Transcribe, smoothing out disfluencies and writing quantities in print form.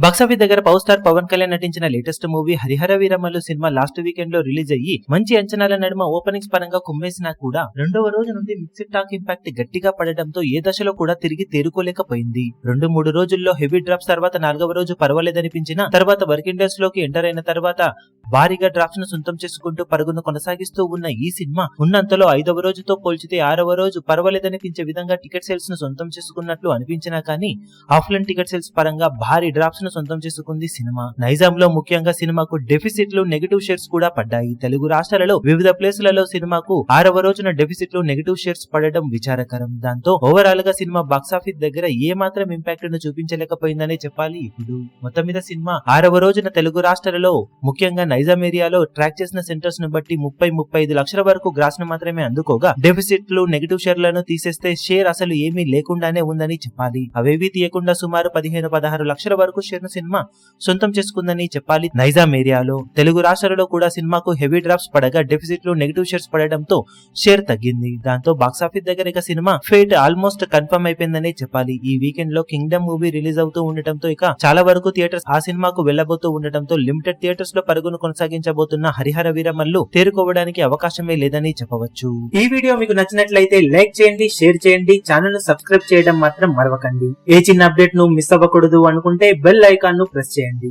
Box office దగ్గర power star Pawan Kalyan నటించిన latest movie Harihara Veeramallu cinema last weekend లో రిలీజ్ అయ్యి మంచి అంచనాల నడుమ ఓపెనింగ్స్ పరంగా కుమ్మేసినా కూడా రెండవ రోజు నుండి మిక్స్డ్ టాక్ ఇంపాక్ట్ గట్టిగా పడడంతో ఏ దశలో కూడా తిరిగి తేరుకోలేకపోయింది. 2-3 రోజుల్లో హెవీ డ్రాప్స్ తర్వాత 4వ రోజు పర్వాలేదనిపించిన తర్వాత వర్కింగ్ డేస్ లోకి ఎంటర్ అయిన తర్వాత భారీగా డ్రాప్స్ ను సొంతం చేసుకుంటూ పరుగును కొనసాగిస్తూ ఉన్న ఈ సినిమా ఉన్నంతలో 5వ రోజుతో పోల్చితే 6వ రోజు పర్వాలేదనిపించే విధంగా టికెట్ సేల్స్ ను సొంతం చేసుకున్నట్లు అనిపించినా కానీ ఆఫ్లైన్ టికెట్ సేల్స్ పరంగా భారీ డ్రాప్స్ ను సొంతం చేసుకుంది సినిమా. నైజాంలో ముఖ్యంగా సినిమాకు డెఫిసిట్లు నెగటివ్ షేర్స్ కూడా పడ్డాయి. తెలుగు రాష్ట్రాలలో వివిధ ప్లేసులలో సినిమాకు 6వ రోజున డెఫిసిట్లు నెగటివ్ షేర్స్ పడడం విచారకరం. దాంతో ఓవరాల్ గా సినిమా బాక్సాఫీస్ దగ్గర ఏ మాత్రం ఇంపాక్ట్ ను చూపించలేకపోయిందనే చెప్పాలి. ఇప్పుడు మొత్తం మీద సినిమా 6వ రోజున తెలుగు రాష్ట్రాలలో ముఖ్యంగా నైజాం ఏరియాలో ట్రాక్ చేసిన సెంటర్స్ ను బట్టి 30-35 లక్షల వరకు గ్రాస్ ను మాత్రమే అందుకోగా డెఫిసిట్లు నెగటివ్ షేర్లను తీసేస్తే షేర్ అసలు ఏమీ లేకుండానే ఉందని చెప్పాలి. అవేవి తీయకుండా సుమారు 15-16 లక్షల వరకు షేర్ ను సినిమా సొంతం చేసుకుందని చెప్పాలి. నైజాం ఏరియాలో తెలుగు రాష్ట్రాలలో కూడా సినిమాకు హెవీ డ్రాప్స్ పడగా డెఫిసిట్లు నెగటివ్ షేర్స్ పడడంతో షేర్ తగ్గింది. దాంతో బాక్సాఫీస్ దగ్గర ఇక సినిమా ఫేట్ ఆల్మోస్ట్ కన్ఫర్మ్ అయిపోయిందని చెప్పాలి. ఈ వీకెండ్ లో కింగ్డమ్ మూవీ రిలీజ్ అవుతూ ఉండటంతో ఇక చాలా వరకు థియేటర్స్ ఆ సినిమాకు వెళ్లబోతూ ఉండటంతో లిమిటెడ్ థియేటర్స్ లో పరుగును కొనసాగించబోతున్న హరిహర వీరమల్లు తేరుకోవడానికి అవకాశమే లేదని చెప్పవచ్చు. ఈ వీడియో మీకు నచ్చినట్లయితే లైక్ చేయండి, షేర్ చేయండి, ఛానల్ ను సబ్స్క్రైబ్ చేయడం మాత్రం మరవకండి. ఏ చిన్న అప్డేట్ ను మిస్ అవ్వకూడదు అనుకుంటే బెల్ ఐకాన్ ను ప్రెస్ చేయండి.